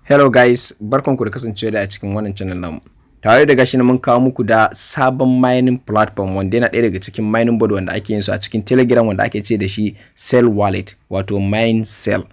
Hello guys, barkanku da kasancewa da a cikin wannan channel namu. Tare da gashi mun kawo muku da sabon mining platform wanda yana ɗaya daga cikin mining board wanda ake yin su a cikin Telegram wanda ake ce da shi Cell Wallet wato Mine Cell.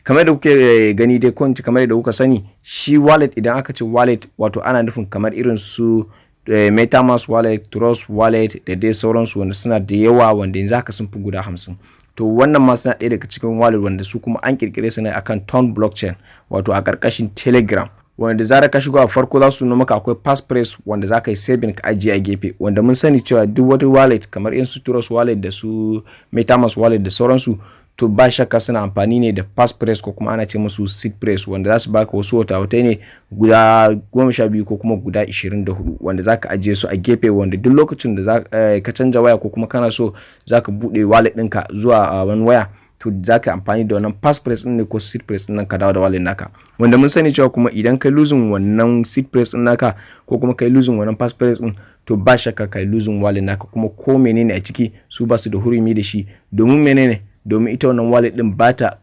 Kamar da kuke gani dai ko kamar da kuka sani, shi wallet idan aka ce wallet wato ana nufin kamar irin su MetaMask wallet, Trust wallet da dai sauransu wanda suna da yawa wanda yanzu haka sun fi guda 50. To wannan ma suna ɗaya daga cikin wallet wanda su kuma an kirkire su ne akan Ton blockchain wato a ƙarƙashin Telegram, wanda zarar ka shigo a farko za su nuna maka akwai passphrase wanda za ka yi saving ka ajiye a gefe, wanda mun sani cewa duk wata wallet kamar in su Trust wallet da su MetaMask wallet da sauransu to ba shakka suna amfani ne da passphrase ko kuma ana ce musu seed phrase wanda za su baka wasu wata ne guda 12 ko kuma guda 24 wanda za ka ajiye su a gefe, wanda duk lokacin da ka canja waya ko kuma kana so za ka buɗe wallet ɗinka zuwa wani waya to za ka amfani da wannan passphrase ɗin ne ko seed phrase ɗin nan ka dawo da wallet naka, wanda mun sani cewa kuma idan kai losing wannan seed phrase ɗin naka ko kuma kai losing wannan passphrase ɗin to ba shakka kai losing wallet naka, kuma ko menene a ciki su ba su da hurumi da shi. Domin menene? Domin ita wannan wallet din bata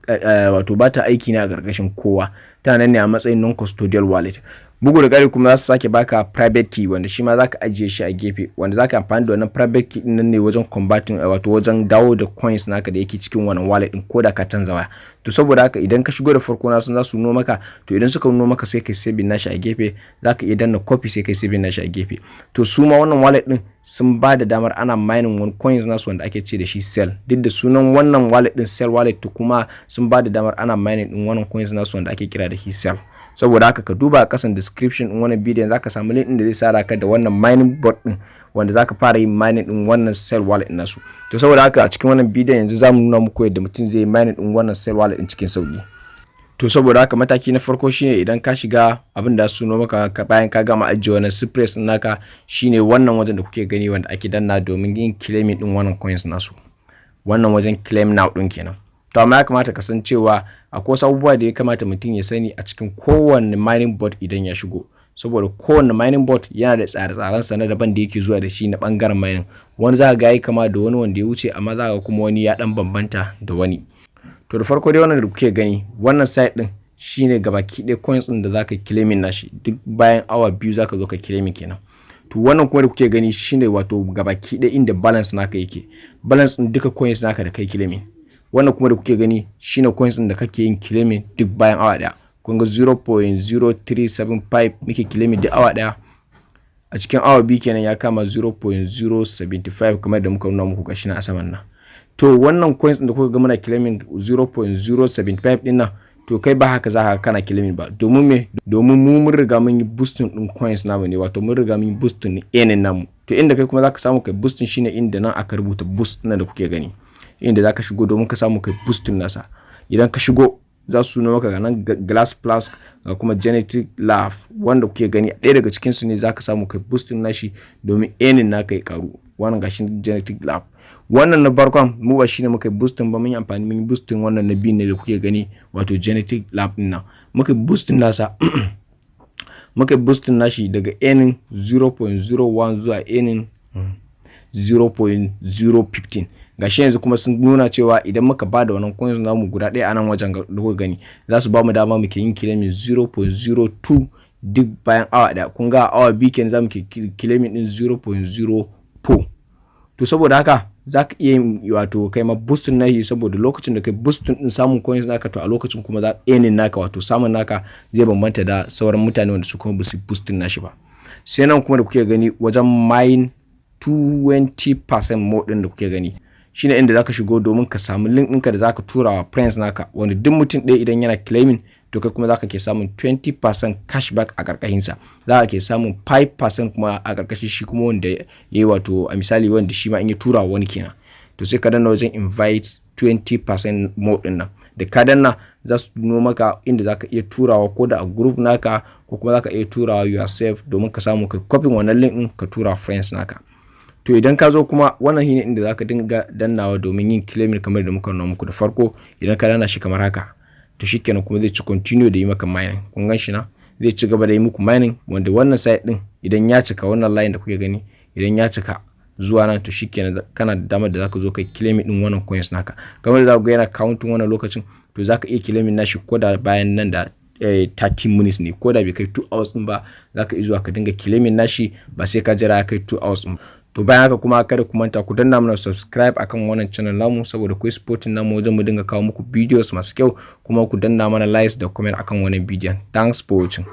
aiki ne a gargashin kowa, tana nan ne a matsayin non custodial wallet. Bugu da ƙari kuma za su sake baka private key wanda shi ma zaka ajiye shi a gefe, wanda zaka amfani da wannan private key din nan ne wajen converting wajen dawo da coins naka da yake cikin wannan wallet din ko da ka canza waya. To saboda haka idan ka shigo da farko na sun za su nuno maka, to idan suka nuno maka sai kai saving nashi a gefe, zaka iya danna copy sai kai saving nashi a gefe. To su ma wannan wallet din sun ba da damar ana mining wani coins nasu wanda ake ce da shi Cell, duk da sunan wannan wallet din Cell wallet, to kuma sun ba da damar ana mining din wannan coins nasu wanda ake kira da shi Cell. Saboda haka ka duba a kasan description din wannan bidiyon zaka samu link din da zai sada ka da wannan mining board din wanda zaka fara yin mining din wannan Cell wallet din nasu. To saboda haka a cikin wannan bidiyon yanzu zamu nuna muku yadda mutum zai yi mining din wannan Cell wallet din cikin sauki. To saboda haka mataki na farko shine idan ka shiga abin da su maka bayan ka gama ajiye wannan suppress din naka, shine wannan wajen da kuke gani wanda ake danna domin yin claiming din wannan coins nasu. Wannan wajen claim now din kenan. To amma ya kamata ka san cewa akwai wasu abubuwa da ya kamata mutum ya sani a cikin kowanne mining board idan ya shigo, saboda kowanne mining board yana da tsare-tsaren sa na daban da yake zuwa da shi na bangaren mining. Wani za ga yayi kama da wani wanda ya wuce, amma za ga kuma wani ya dan bambanta da wani. To da farko dai wannan da kuke gani wannan site din shine gabaki ɗaya coins din da zaka claiming nashi duk bayan awa 2 zaka zo ka claiming kenan. To wannan kuma da kuke gani shine wato gabaki ɗaya inda balance naka yake, balance din duka coins naka da kai claiming. Wannan kuma da kuke gani shine coins din da kake yin claiming duk bayan awa daya. Kun ga 0.0375 muke claiming duk awa daya, a cikin awa 2 kenan ya kama 0.075 kamar da muka nuna muku gashi na a saman nan. To wannan coins din da kuka ga muna claiming 0.075 din nan, to kai ba haka za ka kana claiming ba. Domin me? Domin mu mun riga mun yi boosting din coins namu ne, wato mun riga mun yi boosting din earning namu. To inda kai kuma zaka samu kai boosting shine inda nan aka rubuta boost din da kuke gani, inda zaka shigo domin ka samu kai boosting nasa. Idan ka shigo za su nuna maka nan glass plus ga kuma genetic lab wanda kuke gani ɗaya daga cikin su ne zaka samu kai boosting nashi domin earning naka ya karu. Wannan gashin genetic lab, wannan na barkon mu ba shine muka boosting ba, mun yi amfani mun boosting wannan na biyu ne da kuke gani wato genetic lab din nan. Muka boosting nasa muka boosting nashi daga earning 0.01 zuwa earning 0.015. gashi yanzu kuma sun nuna cewa idan muka bada wannan coins namu guda ɗaya a nan wajen da kuka gani za su ba mu dama muke yin claiming 0.02 duk bayan awa ɗaya. Kun ga awa 2 kenan za mu ke claiming din 0.04. To saboda haka za ka iya yin wato kai ma boosting nashi, saboda lokacin da kai boosting din samun coins naka to a lokacin kuma za earning naka wato samun naka zai bambanta da sauran mutane wanda su kuma ba su boosting nashi ba. Sai nan kuma da kuke gani wajen mine 20% more din da kuke gani shine inda zaka shigo domin ka samu link ɗinka da zaka tura wa friends naka, wanda duk mutum ɗaya idan yana claiming to kai kuma zaka ke samun 20% cashback a karkashin sa, zaka ke samun 5% kuma a karkashin shi kuma wanda yayi wato a misali wanda shi ma in ya tura wani kenan. To sai ka danna wajen invite 20% more din nan, da ka danna za su nuno maka inda zaka iya turawa ko da a group naka ko kuma zaka iya turawa yourself domin ka samu ka copy wannan link din ka tura friends naka. To idan ka zo kuma wannan shine inda zaka dinga dannawa domin yin claiming kamar da muka nuna muku da farko. Idan ka danna shi kamar haka to shikenan kuma zai ci continue da yi maka mining. Kun gan shi na zai ci gaba da yi muku mining, wanda wannan site din idan ya cika wannan line da kuke gani idan ya cika zuwa nan to shikenan kana da damar da zaka zo kai claiming din wannan coins naka. Kamar da zaka ga yana counting wannan lokacin to zaka iya claiming nashi ko da bayan nan da 30 minutes ne, ko da bai kai 2 hours din ba zaka iya zuwa ka dinga claiming nashi ba sai ka jira kai 2 hours din. To bayan haka kuma kada ku manta ku danna mana subscribe akan wannan channel namu saboda ku supporting namu wajen mu dinga kawo muku videos masu kyau, kuma ku danna mana likes da comment akan wannan bidiyon. Thanks for watching.